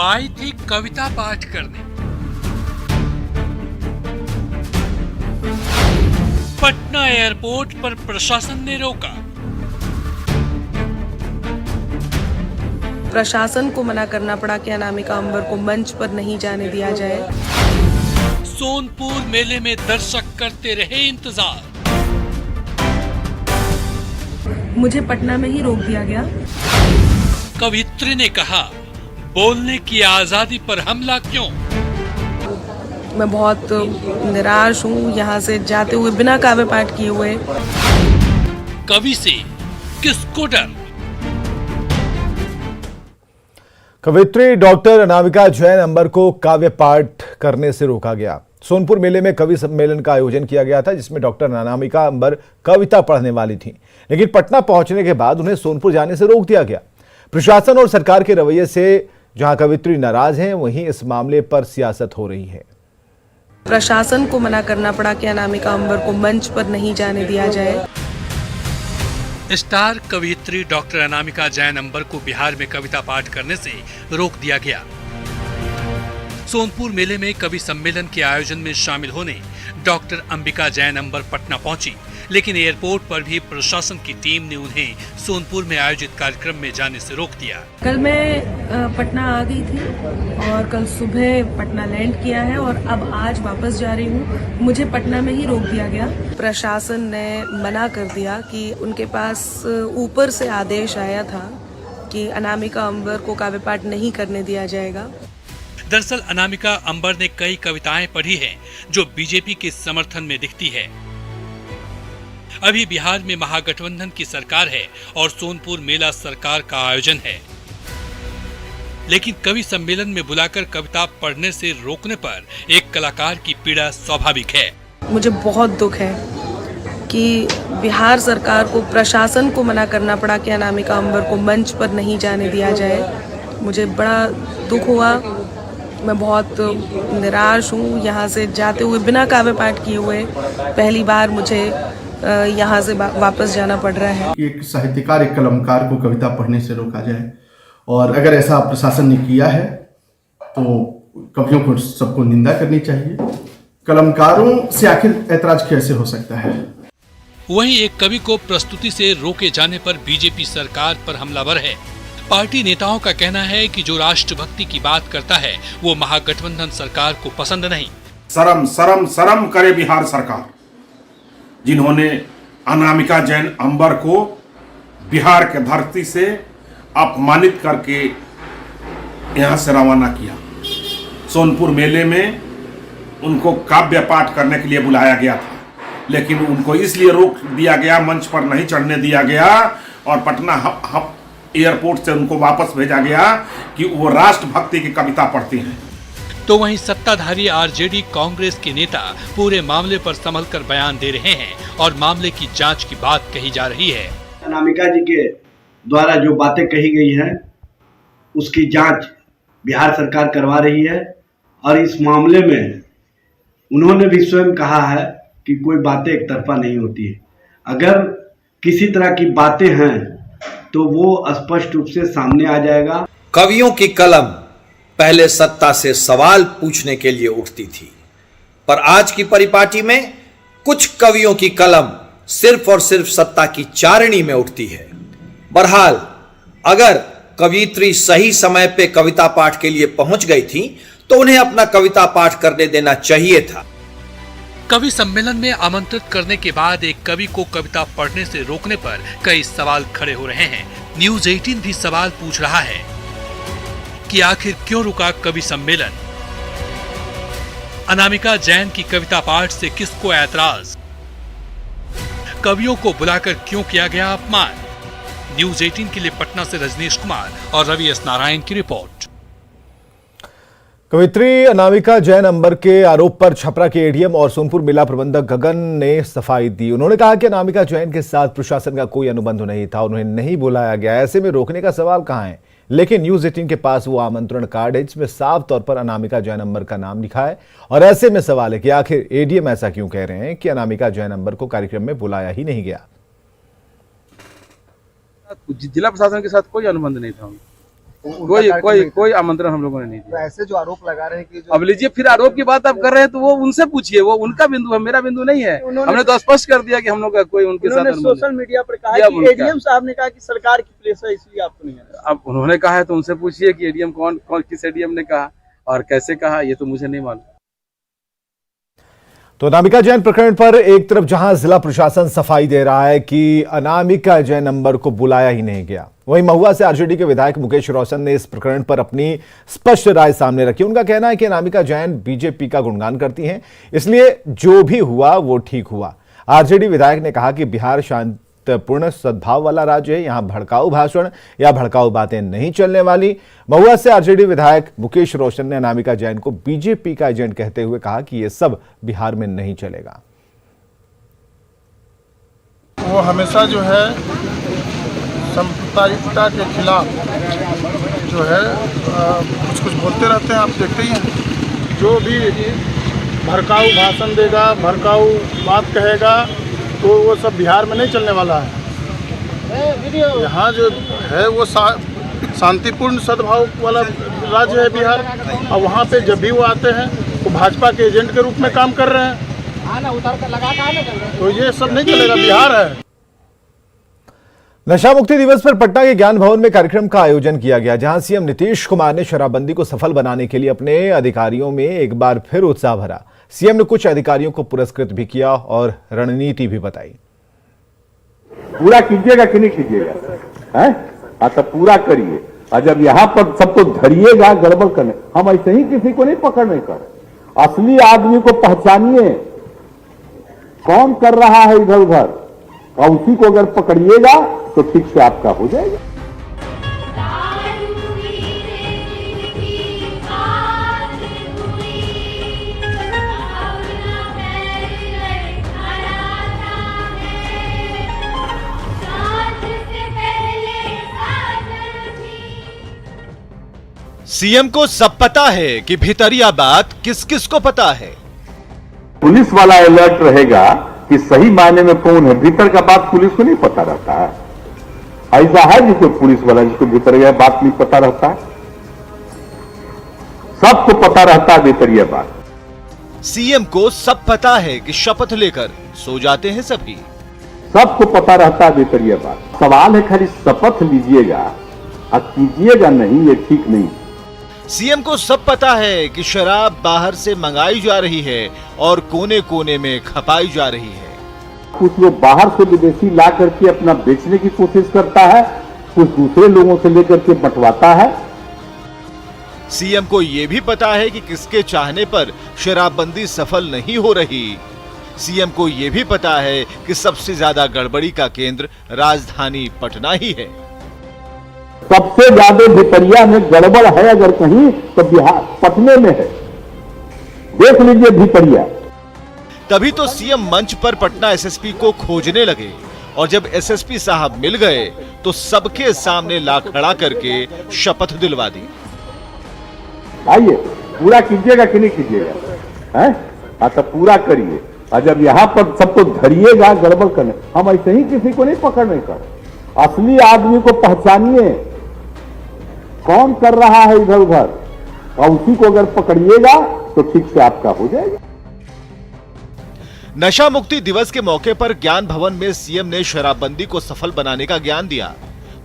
आई थी कविता पाठ करने। पटना एयरपोर्ट पर प्रशासन ने रोका। प्रशासन को मना करना पड़ा कि अनामिका अंबर को मंच पर नहीं जाने दिया जाए। सोनपुर मेले में दर्शक करते रहे इंतजार। मुझे पटना में ही रोक दिया गया। कवित्री ने कहा, बोलने की आजादी पर हमला क्यों? मैं बहुत निराश हूँ यहाँ से जाते हुए बिना काव्य पाठ किए हुए। कवि से किसको डर? कवित्री डॉक्टर अनामिका जैन अंबर को काव्य पाठ करने से रोका गया। सोनपुर मेले में कवि सम्मेलन का आयोजन किया गया था, जिसमें डॉक्टर अनामिका अंबर कविता पढ़ने वाली थीं, लेकिन पटना पहुंचने के बाद उन्हें सोनपुर जाने से रोक दिया गया। प्रशासन और सरकार के रवैये से जहां कवित्री नाराज हैं, वहीं इस मामले पर सियासत हो रही है। प्रशासन को मना करना पड़ा कि अनामिका अंबर को मंच पर नहीं जाने दिया जाए। स्टार कवियत्री डॉक्टर अनामिका जैन अंबर को बिहार में कविता पाठ करने से रोक दिया गया। सोनपुर मेले में कवि सम्मेलन के आयोजन में शामिल होने डॉक्टर अंबिका जैन अंबर पटना पहुंची, लेकिन एयरपोर्ट पर भी प्रशासन की टीम ने उन्हें सोनपुर में आयोजित कार्यक्रम में जाने से रोक दिया। कल मैं पटना आ गई थी और कल सुबह पटना लैंड किया है और अब आज वापस जा रही हूँ। मुझे पटना में ही रोक दिया गया। प्रशासन ने मना कर दिया कि उनके पास ऊपर से आदेश आया था कि अनामिका अंबर को काव्य पाठ नहीं करने दिया जाएगा। दरअसल अनामिका अंबर ने कई कविताएं पढ़ी हैं जो बीजेपी के समर्थन में दिखती है। अभी बिहार में महागठबंधन की सरकार है और सोनपुर मेला सरकार का आयोजन है, लेकिन कवि सम्मेलन में बुलाकर कविता पढ़ने से रोकने पर एक कलाकार की पीड़ा स्वाभाविक है। मुझे बहुत दुख है कि बिहार सरकार को, प्रशासन को मना करना पड़ा कि अनामिका अंबर को मंच पर नहीं जाने दिया जाए। मुझे बड़ा दुख हुआ। मैं बहुत निराश हूँ यहाँ से जाते हुए बिना काव्य पाठ किए हुए। पहली बार मुझे यहाँ से वापस जाना पड़ रहा है। एक साहित्यकार, एक कलमकार को कविता पढ़ने से रोका जाए, और अगर ऐसा प्रशासन ने किया है तो कवियों को सबको निंदा करनी चाहिए। कलमकारों से आखिर ऐतराज कैसे हो सकता है? वहीं एक कवि को प्रस्तुति से रोके जाने पर बीजेपी सरकार पर हमलावर है। पार्टी नेताओं का कहना है कि जो राष्ट्रभक्ति की बात करता है वो महागठबंधन सरकार को पसंद नहीं। शर्म शर्म शर्म करे बिहार सरकार, जिन्होंने अनामिका जैन अंबर को बिहार के धरती से अपमानित करके यहाँ से रवाना किया। सोनपुर मेले में उनको काव्य पाठ करने के लिए बुलाया गया था, लेकिन उनको इसलिए रोक दिया गया, मंच पर नहीं चढ़ने दिया गया और पटना एयरपोर्ट से उनको वापस भेजा गया कि वो राष्ट्रभक्ति की कविता पढ़ती हैं। तो वहीं सत्ताधारी आरजेडी कांग्रेस के नेता पूरे मामले पर संभल कर बयान दे रहे हैं और मामले की जांच की बात कही जा रही है। अनामिका जी के द्वारा जो बातें कही गई हैं उसकी जांच बिहार सरकार करवा रही है, और इस मामले में उन्होंने भी स्वयं कहा है कि कोई बातें एक तरफा नहीं होती है। अगर किसी तरह की बातें हैं तो वो स्पष्ट रूप से सामने आ जाएगा। कवियों की कलम पहले सत्ता से सवाल पूछने के लिए उठती थी, पर आज की परिपाटी में कुछ कवियों की कलम सिर्फ और सिर्फ सत्ता की चारणी में उठती है। बहरहाल अगर कवित्री सही समय पे कविता पाठ के लिए पहुंच गई थी तो उन्हें अपना कविता पाठ करने देना चाहिए था। कवि सम्मेलन में आमंत्रित करने के बाद एक कवि को कविता पढ़ने से रोकने पर कई सवाल खड़े हो रहे हैं। न्यूज़ 18 भी सवाल पूछ रहा है कि आखिर क्यों रुका कवि सम्मेलन? अनामिका जैन की कविता पाठ से किसको ऐतराज? कवियों को बुलाकर क्यों किया गया अपमान? न्यूज़ 18 के लिए पटना से रजनीश कुमार और रवि एस नारायण की रिपोर्ट। कवित्री अनामिका जैन अंबर के आरोप पर छपरा के एडीएम और सोनपुर मेला प्रबंधक गगन ने सफाई दी। उन्होंने कहा कि अनामिका जैन के साथ प्रशासन का कोई अनुबंध नहीं था, उन्हें नहीं बुलाया गया, ऐसे में रोकने का सवाल कहां है। लेकिन न्यूज़ 18 के पास वो आमंत्रण कार्ड है जिसमें साफ तौर पर अनामिका जैन अंबर का नाम लिखा है, और ऐसे में सवाल है कि आखिर एडीएम ऐसा क्यों कह रहे हैं कि अनामिका जैन अंबर को कार्यक्रम में बुलाया ही नहीं गया। जिला प्रशासन के साथ कोई अनुबंध नहीं था। कोई आमंत्रण हम लोगों ने नहीं दिया। तो ऐसे जो आरोप लगा रहे हैं कि अब लीजिए, फिर आरोप की बात आप कर रहे हैं तो वो उनसे पूछिए, वो उनका बिंदु है, मेरा बिंदु नहीं है। हमने तो स्पष्ट कर दिया कि हम लोग का कोई उनके साथ सोशल मीडिया पर कहा कि एडीएम साहब ने कहा कि सरकार की प्लेस है इसलिए आपको नहीं है। अब उन्होंने कहा है तो उनसे पूछिए कि एडीएम कौन किस एडीएम ने कहा और कैसे कहा, ये तो मुझे नहीं मालूम। तो अनामिका जैन प्रकरण पर एक तरफ जहां जिला प्रशासन सफाई दे रहा है कि अनामिका जैन अंबर को बुलाया ही नहीं गया, वहीं महुआ से आरजेडी के विधायक मुकेश रोशन ने इस प्रकरण पर अपनी स्पष्ट राय सामने रखी। उनका कहना है कि अनामिका जैन बीजेपी का गुणगान करती हैं, इसलिए जो भी हुआ वो ठीक हुआ। आरजेडी विधायक ने कहा कि बिहार शांतिपूर्ण सद्भाव वाला राज्य है, यहां भड़काऊ भाषण या भड़काऊ बातें नहीं चलने वाली। महुआ से आरजेडी विधायक मुकेश रोशन ने अनामिका जैन को बीजेपी का एजेंट कहते हुए कहा कि यह सब बिहार में नहीं चलेगा। वो हमेशा जो है सांप्रदायिकता के खिलाफ जो है कुछ बोलते रहते हैं, आप देखते ही हैं। जो भी भड़काऊ भाषण देगा, भड़काऊ बात कहेगा, तो वो सब बिहार में नहीं चलने वाला है। यहाँ जो है वो शांतिपूर्ण सद्भाव वाला राज्य है बिहार, और वहाँ पे जब भी वो आते हैं वो भाजपा के एजेंट के रूप में काम कर रहे हैं। तो ये सब नहीं चलेगा, बिहार है। नशा मुक्ति दिवस पर पटना के ज्ञान भवन में कार्यक्रम का आयोजन किया गया, जहां सीएम नीतीश कुमार ने शराबबंदी को सफल बनाने के लिए अपने अधिकारियों में एक बार फिर उत्साह भरा। सीएम ने कुछ अधिकारियों को पुरस्कृत भी किया और रणनीति भी बताई। पूरा कीजिएगा कि नहीं कीजिएगा, हैं? तो पूरा करिए, और जब यहाँ पर सबको धरिएगा गड़बड़ करने, हम ऐसे ही किसी को नहीं पकड़ने कर। असली आदमी को पहचानिए, कौन कर रहा है इधर उधर, और उसी को अगर पकड़िएगा तो ठीक से आपका हो जाएगा। सीएम को सब पता है कि भीतरिया बात किस किस को पता है। पुलिस वाला अलर्ट रहेगा कि सही मायने में कौन है, भीतर का बात पुलिस को नहीं पता रहता है। ऐसा है जिसको पुलिस वाला, जिसको भीतर यह बात नहीं पता रहता है, सबको पता रहता है भीतरिया बात। सीएम को सब पता है कि शपथ लेकर सो जाते हैं सभी, सबको पता रहता है भीतरिया बात। सवाल है खाली शपथ लीजिएगा और कीजिएगा नहीं, ये ठीक नहीं। सीएम को सब पता है कि शराब बाहर से मंगाई जा रही है और कोने कोने में खपाई जा रही है। कुछ लोग बाहर से विदेशी ला करके अपना बेचने की कोशिश करता है, कुछ दूसरे लोगों से लेकर के बंटवाता है। सीएम को यह भी पता है कि किसके चाहने पर शराबबंदी सफल नहीं हो रही। सीएम को यह भी पता है कि सबसे ज्यादा गड़बड़ी का केंद्र राजधानी पटना ही है। सबसे ज्यादा भितरिया में गड़बड़ है अगर कहीं तो बिहार पटने में है, देख लीजिए भितरिया। तभी तो सीएम मंच पर पटना एसएसपी को खोजने लगे, और जब एसएसपी साहब मिल गए तो सबके सामने ला खड़ा करके शपथ दिलवा दी। आइए, पूरा कीजिएगा कि नहीं कीजिएगा, हैं? तो पूरा करिए, और जब यहाँ पर सबको धरिएगा गड़बड़ करने, हम ऐसे ही किसी को नहीं पकड़ने कर। असली आदमी को पहचानिए, कौन कर रहा है इधर उधर, और उसी को अगर पकड़िएगा तो ठीक से आपका हो जाएगा। नशा मुक्ति दिवस के मौके पर ज्ञान भवन में सीएम ने शराबबंदी को सफल बनाने का ज्ञान दिया,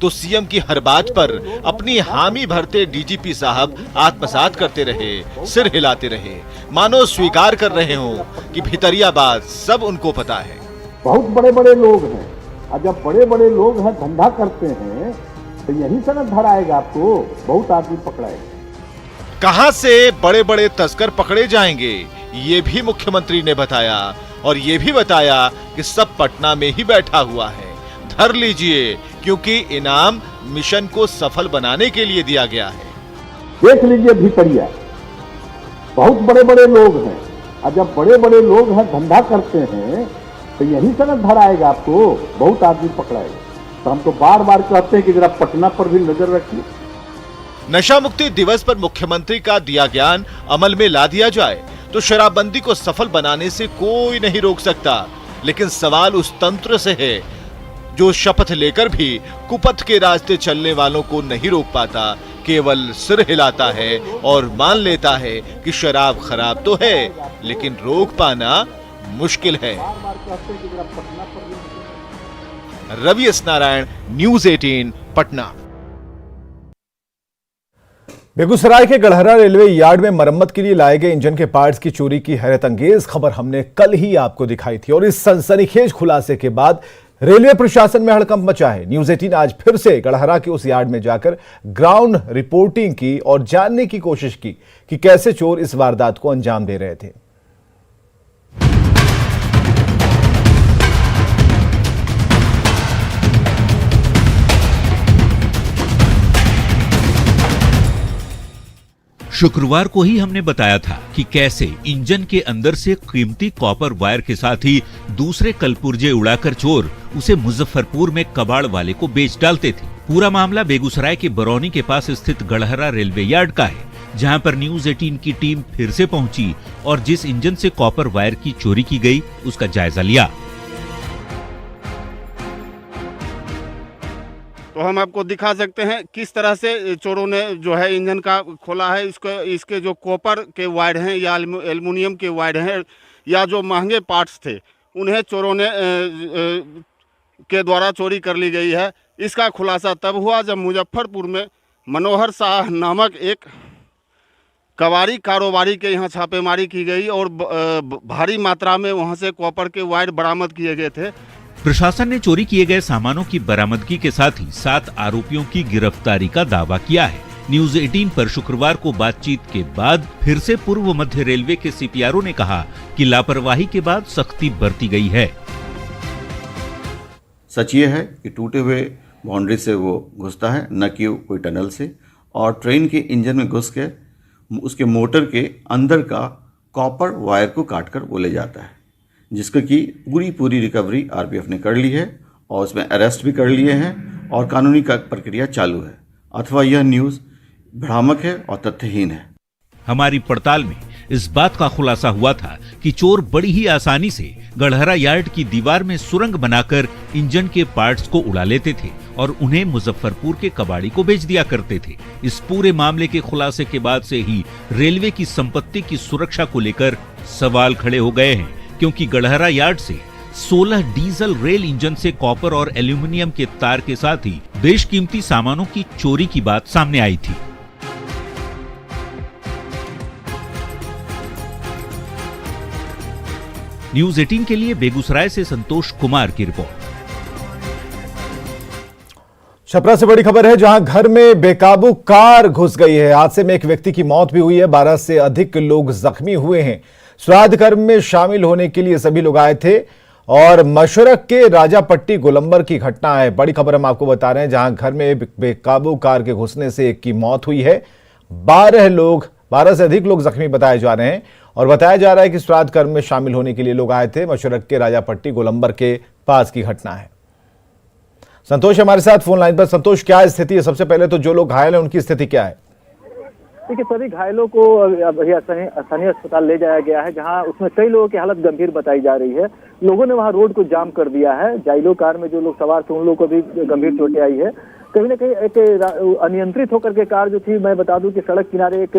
तो सीएम की हर बात पर अपनी हामी भरते डीजीपी साहब आत्मसात करते रहे, सिर हिलाते रहे, मानो स्वीकार कर रहे हों कि भीतरिया बात सब उनको पता है। बहुत बड़े बड़े लोग हैं, और जब बड़े बड़े लोग हैं धंधा करते हैं तो यही से न धराएगा आपको, बहुत आदमी पकड़ाएगा। कहां से बड़े बड़े तस्कर पकड़े जाएंगे ये भी मुख्यमंत्री ने बताया, और ये भी बताया कि सब पटना में ही बैठा हुआ है, धर लीजिए, क्योंकि इनाम मिशन को सफल बनाने के लिए दिया गया है। देख लीजिए भितरिया, बहुत बड़े बड़े लोग हैं, और जब बड़े बड़े लोग हैं धंधा करते हैं तो यही से न धराएगा आपको, बहुत आदमी पकड़ाएगा। तो हम तो बार बार कहते हैं कि जरा पटना पर भी नजर रखिए। नशा मुक्ति दिवस पर मुख्यमंत्री का दिया ज्ञान अमल में ला दिया जाए तो शराबबंदी को सफल बनाने से कोई नहीं रोक सकता, लेकिन सवाल उस तंत्र से है जो शपथ लेकर भी कुपथ के रास्ते चलने वालों को नहीं रोक पाता, केवल सिर हिलाता है और मान लेता है कि शराब खराब तो है, लेकिन रोक पाना मुश्किल है। रवि एस नारायण, न्यूज़ 18 पटना। बेगूसराय के गढ़हरा रेलवे यार्ड में मरम्मत के लिए लाए गए इंजन के पार्ट्स की चोरी की हैरतअंगेज खबर हमने कल ही आपको दिखाई थी और इस सनसनीखेज खुलासे के बाद रेलवे प्रशासन में हड़कंप मचा है। न्यूज़ 18 आज फिर से गढ़हरा के उस यार्ड में जाकर ग्राउंड रिपोर्टिंग की और जानने की कोशिश की कि कैसे चोर इस वारदात को अंजाम दे रहे थे। शुक्रवार को ही हमने बताया था कि कैसे इंजन के अंदर से कीमती कॉपर वायर के साथ ही दूसरे कलपुर्जे उड़ाकर चोर उसे मुजफ्फरपुर में कबाड़ वाले को बेच डालते थे। पूरा मामला बेगूसराय के बरौनी के पास स्थित गढ़हरा रेलवे यार्ड का है, जहां पर न्यूज़ 18 की टीम फिर से पहुंची और जिस इंजन से कॉपर वायर की चोरी की गई उसका जायजा लिया। तो हम आपको दिखा सकते हैं किस तरह से चोरों ने जो है इंजन का खोला है। इसके जो कॉपर के वायर हैं या एल्युमिनियम के वायर हैं या जो महंगे पार्ट्स थे उन्हें चोरों ने के द्वारा चोरी कर ली गई है। इसका खुलासा तब हुआ जब मुजफ्फरपुर में मनोहर शाह नामक एक कबाड़ी कारोबारी के यहाँ छापेमारी की गई और भारी मात्रा में वहाँ से कॉपर के वायर बरामद किए गए थे। प्रशासन ने चोरी किए गए सामानों की बरामदगी के साथ ही 7 आरोपियों की गिरफ्तारी का दावा किया है। न्यूज़ 18 पर शुक्रवार को बातचीत के बाद फिर से पूर्व मध्य रेलवे के सीपीआरओ ने कहा कि लापरवाही के बाद सख्ती बरती गई है। सच ये है कि टूटे हुए बाउंड्री से वो घुसता है, न कि कोई टनल से, और ट्रेन के इंजन में घुस के उसके मोटर के अंदर का कॉपर वायर को काटकर वो ले जाता है, जिसका की पूरी रिकवरी आरपीएफ ने कर ली है और उसमें अरेस्ट भी कर लिए हैं और कानूनी प्रक्रिया चालू है। अथवा यह न्यूज़ भ्रामक है और तथ्यहीन है। हमारी पड़ताल में इस बात का खुलासा हुआ था कि चोर बड़ी ही आसानी से गढ़हरा यार्ड की दीवार में सुरंग बनाकर इंजन के पार्ट्स को उड़ा लेते थे और उन्हें मुजफ्फरपुर के कबाड़ी को बेच दिया करते थे। इस पूरे मामले के खुलासे के बाद से ही रेलवे की संपत्ति की सुरक्षा को लेकर सवाल खड़े हो गए हैं, क्योंकि गढ़हरा यार्ड से 16 डीजल रेल इंजन से कॉपर और एल्यूमिनियम के तार के साथ ही बेशकीमती सामानों की चोरी की बात सामने आई थी। न्यूज़ 18 के लिए बेगूसराय से संतोष कुमार की रिपोर्ट। छपरा से बड़ी खबर है, जहां घर में बेकाबू कार घुस गई है। हादसे में एक व्यक्ति की मौत भी हुई है, 12 से अधिक लोग जख्मी हुए हैं। श्राद्ध कर्म में शामिल होने के लिए सभी लोग आए थे और मशरक के राजापट्टी गोलंबर की घटना है। बड़ी खबर हम आपको बता रहे हैं, जहां घर में बेकाबू कार के घुसने से एक की मौत हुई है, 12 से अधिक लोग जख्मी बताए जा रहे हैं और बताया जा रहा है कि श्राद्ध कर्म में शामिल होने के लिए लोग आए थे। मशरक के राजापट्टी गोलंबर के पास की घटना है। संतोष हमारे साथ फोन लाइन पर। संतोष, क्या स्थिति है? सबसे पहले तो जो लोग घायल हैं उनकी स्थिति क्या है? देखिए, सभी घायलों को स्थानीय अस्पताल ले जाया गया है, जहां उसमें कई लोगों की हालत गंभीर बताई जा रही है। लोगों ने वहां रोड को जाम कर दिया है। जाइलो कार में जो लोग सवार थे उन लोगों को भी गंभीर चोटें आई है। कहीं ना कहीं एक अनियंत्रित होकर के कार जो थी, मैं बता दूं कि सड़क किनारे एक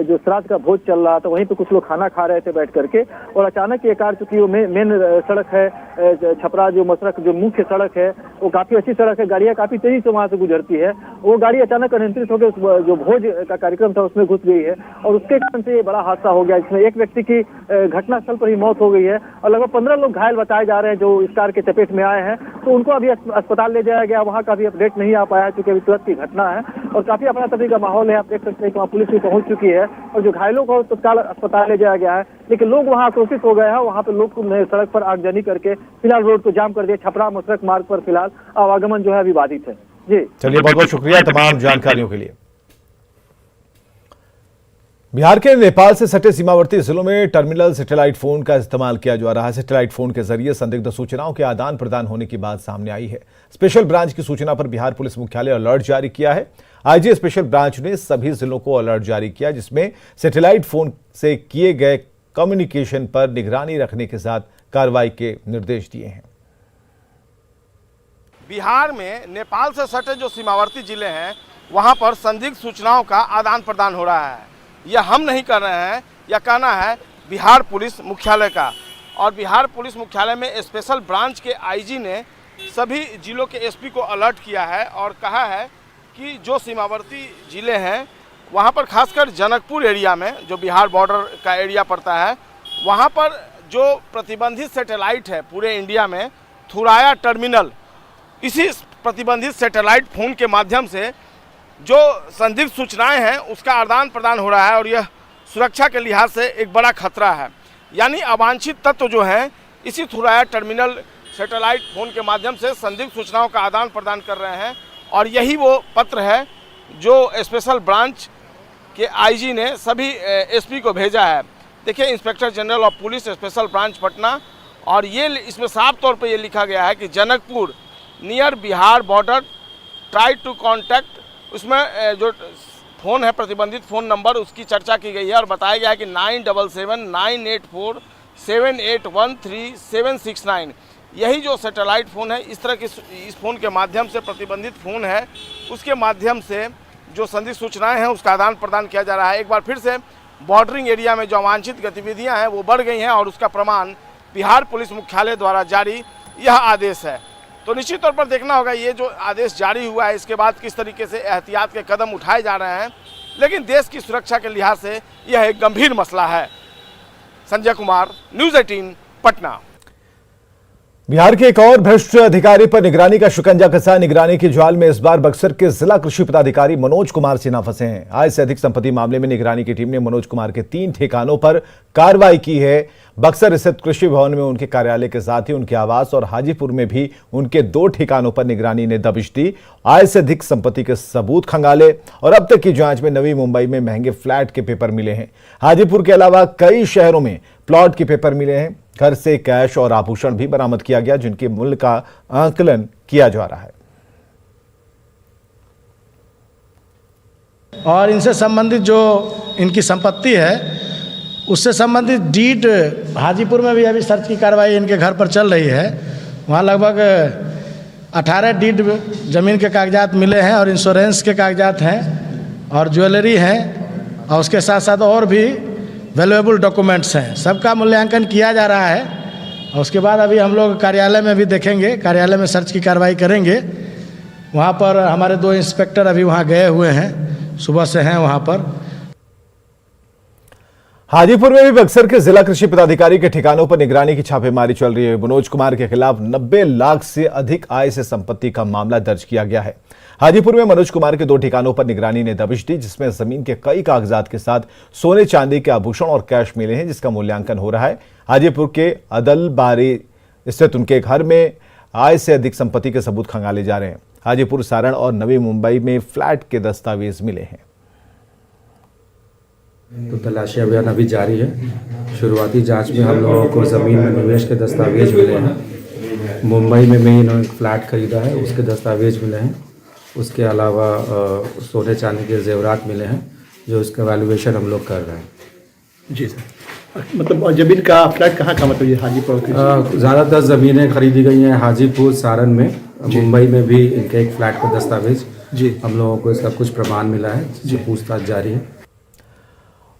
जो श्राद्ध का भोज चल रहा था, वहीं पे कुछ लोग खाना खा रहे थे बैठ करके, और अचानक ये कार, चूंकि वो मेन सड़क है, छपरा जो मशरक जो मुख्य सड़क है, वो काफी अच्छी सड़क है, गाड़ियां काफी तेजी से वहां से गुजरती है। वो गाड़ी अचानक अनियंत्रित होकर जो भोज का कार्यक्रम था उसमें घुस गई है और उसके कारण से ये बड़ा हादसा हो गया, जिसमें एक व्यक्ति की घटनास्थल पर ही मौत हो गई है और लगभग 15 लोग घायल बताए जा रहे हैं जो इस कार के चपेट में आए हैं। तो उनको अभी अस्पताल ले जाया गया, वहां का भी अपडेट नहीं आ पाया क्योंकि अभी तुरंत की घटना है और काफी अपना-तपी का माहौल है। आप देख सकते हैं कि वहाँ पुलिस भी पहुंच चुकी है और जो घायलों को तत्काल अस्पताल ले जाया गया है, लेकिन लोग वहाँ आक्रोशित हो गए हैं। वहाँ पे लोग सड़क पर आगजनी करके फिलहाल रोड को जाम कर दिया। छपरा मशरक मार्ग पर फिलहाल आवागमन जो है अभी बाधित है। जी चलिए, बहुत बहुत शुक्रिया तमाम जानकारियों के लिए। बिहार के नेपाल से सटे सीमावर्ती जिलों में टर्मिनल सैटेलाइट फोन का इस्तेमाल किया जा रहा है। सैटेलाइट फोन के जरिए संदिग्ध सूचनाओं के आदान प्रदान होने की बात सामने आई है। स्पेशल ब्रांच की सूचना पर बिहार पुलिस मुख्यालय अलर्ट जारी किया है। आईजी स्पेशल ब्रांच ने सभी जिलों को अलर्ट जारी किया, जिसमें सैटेलाइट फोन से किए गए कम्युनिकेशन पर निगरानी रखने के साथ कार्रवाई के निर्देश दिए हैं। बिहार में नेपाल से सटे जो सीमावर्ती जिले हैं वहाँ पर संदिग्ध सूचनाओं का आदान प्रदान हो रहा है। यह हम नहीं कर रहे हैं, यह कहना है बिहार पुलिस मुख्यालय का। और बिहार पुलिस मुख्यालय में स्पेशल ब्रांच के आईजी ने सभी जिलों के एसपी को अलर्ट किया है और कहा है कि जो सीमावर्ती ज़िले हैं वहाँ पर खासकर जनकपुर एरिया में, जो बिहार बॉर्डर का एरिया पड़ता है, वहाँ पर जो प्रतिबंधित सैटेलाइट है पूरे इंडिया में, थुराया टर्मिनल, इसी प्रतिबंधित सैटेलाइट फ़ोन के माध्यम से जो संदिग्ध सूचनाएं हैं उसका आदान प्रदान हो रहा है और यह सुरक्षा के लिहाज से एक बड़ा खतरा है। यानी अवांछित तत्व जो हैं इसी थुराया टर्मिनल सैटेलाइट फ़ोन के माध्यम से संदिग्ध सूचनाओं का आदान प्रदान कर रहे हैं और यही वो पत्र है जो स्पेशल ब्रांच के आईजी ने सभी एसपी को भेजा है। देखिए, inspector general of police special branch Patna, और ये इसमें साफ तौर पे ये लिखा गया है कि Janakpur near Bihar border try to contact, उसमें जो फ़ोन है प्रतिबंधित फ़ोन नंबर उसकी चर्चा की गई है और बताया गया है कि 9779847813 यही जो सैटेलाइट फ़ोन है, इस तरह की इस फ़ोन के माध्यम से प्रतिबंधित फ़ोन है उसके माध्यम से जो संदिग्ध सूचनाएं हैं उसका आदान प्रदान किया जा रहा है। एक बार फिर से बॉर्डरिंग एरिया में जो अवांछित गतिविधियां हैं वो बढ़ गई हैं और उसका प्रमाण बिहार पुलिस मुख्यालय द्वारा जारी यह आदेश है। तो निश्चित तौर पर देखना होगा ये जो आदेश जारी हुआ है इसके बाद किस तरीके से एहतियात के कदम उठाए जा रहे हैं, लेकिन देश की सुरक्षा के लिहाज से यह एक गंभीर मसला है। संजय कुमार, न्यूज़ 18 पटना। बिहार के एक और भ्रष्ट अधिकारी पर निगरानी का शिकंजा कसा। निगरानी की जाल में इस बार बक्सर के जिला कृषि पदाधिकारी मनोज कुमार सिन्हा फंसे हैं। आय से अधिक संपत्ति मामले में निगरानी की टीम ने मनोज कुमार के 3 ठिकानों पर कार्रवाई की है। बक्सर स्थित कृषि भवन में उनके कार्यालय के साथ ही उनके आवास और हाजीपुर में भी उनके 2 ठिकानों पर निगरानी ने दबिश दी। आय से अधिक संपत्ति के सबूत खंगाले और अब तक की जांच में नवी मुंबई में महंगे फ्लैट के पेपर मिले हैं। हाजीपुर के अलावा कई शहरों में प्लॉट के पेपर मिले हैं। घर से कैश और आभूषण भी बरामद किया गया जिनके मूल्य का आकलन किया जा रहा है। और इनसे संबंधित जो इनकी संपत्ति है उससे संबंधित डीड हाजीपुर में भी अभी सर्च की कार्रवाई इनके घर पर चल रही है। वहाँ लगभग 18 डीड ज़मीन के कागजात मिले हैं और इंश्योरेंस के कागजात हैं और ज्वेलरी हैं और उसके साथ साथ और भी वैल्यूएबल डॉक्यूमेंट्स हैं। सबका मूल्यांकन किया जा रहा है और उसके बाद अभी हम लोग कार्यालय में भी देखेंगे, कार्यालय में सर्च की कार्रवाई करेंगे। वहाँ पर हमारे 2 इंस्पेक्टर अभी वहाँ गए हुए हैं, सुबह से हैं वहाँ पर। हाजीपुर में भी बक्सर के जिला कृषि पदाधिकारी के ठिकानों पर निगरानी की छापेमारी चल रही है। मनोज कुमार के खिलाफ 90 लाख से अधिक आय से संपत्ति का मामला दर्ज किया गया है। हाजीपुर में मनोज कुमार के 2 ठिकानों पर निगरानी ने दबिश दी जिसमें जमीन के कई कागजात के साथ सोने चांदी के आभूषण और कैश मिले हैं जिसका मूल्यांकन हो रहा है। हाजीपुर के अदलबारी स्थित उनके घर में आय से अधिक संपत्ति के सबूत खंगाले जा रहे हैं। हाजीपुर, सारण और नवी मुंबई में फ्लैट के दस्तावेज मिले हैं। तो तलाशी अभियान अभी जारी है। शुरुआती जांच में हम लोगों को ज़मीन में निवेश के दस्तावेज मिले हैं। मुंबई में भी इन्होंने फ्लैट खरीदा है, उसके दस्तावेज मिले हैं। उसके अलावा सोने चांदी के जेवरात मिले हैं जो इसका वैल्यूएशन हम लोग कर रहे हैं। जी सर, मतलब ज़मीन का फ्लैट कहाँ का, मतलब ये हाजीपुर? ज़्यादातर ज़मीनें खरीदी गई हैं हाजीपुर, सारण में, मुंबई में भी इनके एक फ्लैट का दस्तावेज जी हम लोगों को इसका कुछ प्रमाण मिला है जो पूछताछ जारी है।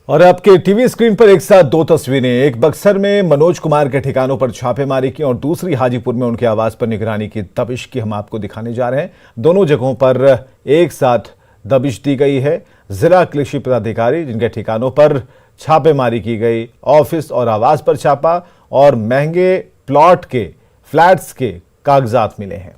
और आपके टीवी स्क्रीन पर एक साथ 2 तस्वीरें, एक बक्सर में मनोज कुमार के ठिकानों पर छापेमारी की और दूसरी हाजीपुर में उनके आवास पर निगरानी की दबिश की हम आपको दिखाने जा रहे हैं। दोनों जगहों पर एक साथ दबिश दी गई है। जिला कृषि पदाधिकारी जिनके ठिकानों पर छापेमारी की गई, ऑफिस और आवास पर छापा और महंगे प्लॉट के फ्लैट्स के कागजात मिले हैं।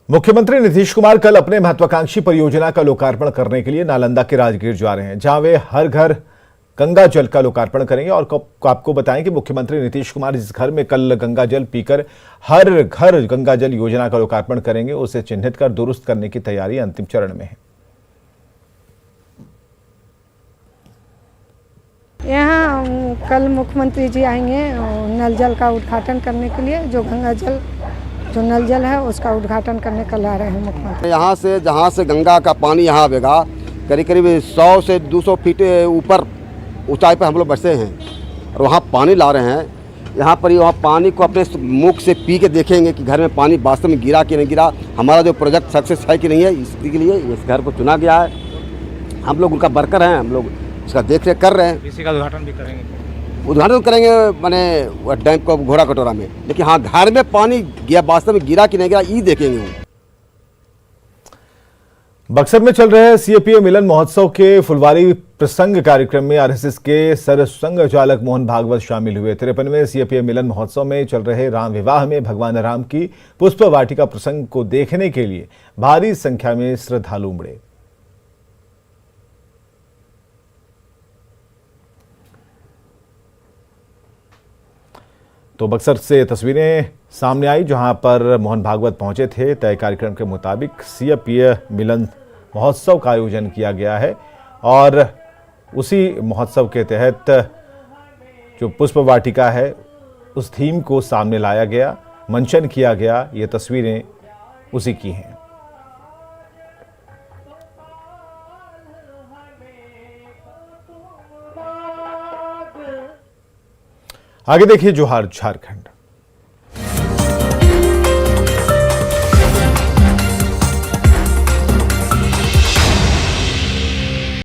मुख्यमंत्री नीतीश कुमार कल अपने महत्वाकांक्षी परियोजना का लोकार्पण करने के लिए नालंदा के राजगीर जा रहे हैं जहां वे हर घर गंगा जल का लोकार्पण करेंगे। और आपको बताएं कि मुख्यमंत्री नीतीश कुमार जिस घर में कल गंगा जल पीकर हर घर गंगा जल योजना का लोकार्पण करेंगे उसे चिन्हित कर दुरुस्त करने की तैयारी अंतिम चरण में है। यहाँ कल मुख्यमंत्री जी आएंगे नल जल का उद्घाटन करने के लिए, जो गंगा जल जो नल जल है उसका उद्घाटन करने कल आ रहे हैं मुख्यमंत्री। यहाँ से जहाँ से गंगा का पानी यहाँ आवेगा करीब 100 से 200 फीट ऊपर ऊंचाई पर हम लोग बसे हैं और वहाँ पानी ला रहे हैं, यहाँ पर वहाँ पानी को अपने मुख से पी के देखेंगे कि घर में पानी वास्तव में गिरा कि नहीं गिरा, हमारा जो प्रोजेक्ट सक्सेस है कि नहीं है, इसके लिए इस घर को चुना गया है। हम लोग उनका वर्कर हैं, हम लोग उसका देख रेख कर रहे हैं। इसी का उद्घाटन भी करेंगे, उद्घाटन करेंगे मैंने डैम को घोड़ा कटोरा में, लेकिन हाँ घर में पानी गया वास्तव में गिरा कि नहीं गिरा ये देखेंगे हम। बक्सर में चल रहे सीएपीए मिलन महोत्सव के फुलवारी प्रसंग कार्यक्रम में आरएसएस के सरसंघ चालक मोहन भागवत शामिल हुए। 53वें सीएपीए मिलन महोत्सव में चल रहे राम विवाह में भगवान राम की पुष्प वाटिका प्रसंग को देखने के लिए भारी संख्या में श्रद्धालु उमड़े। तो बक्सर से तस्वीरें सामने आई जहां पर मोहन भागवत पहुंचे थे। तय कार्यक्रम के मुताबिक सीएपीए मिलन महोत्सव का आयोजन किया गया है और उसी महोत्सव के तहत जो पुष्प वाटिका है उस थीम को सामने लाया गया, मंचन किया गया। ये तस्वीरें उसी की हैं। आगे देखिए जोहार झारखंड।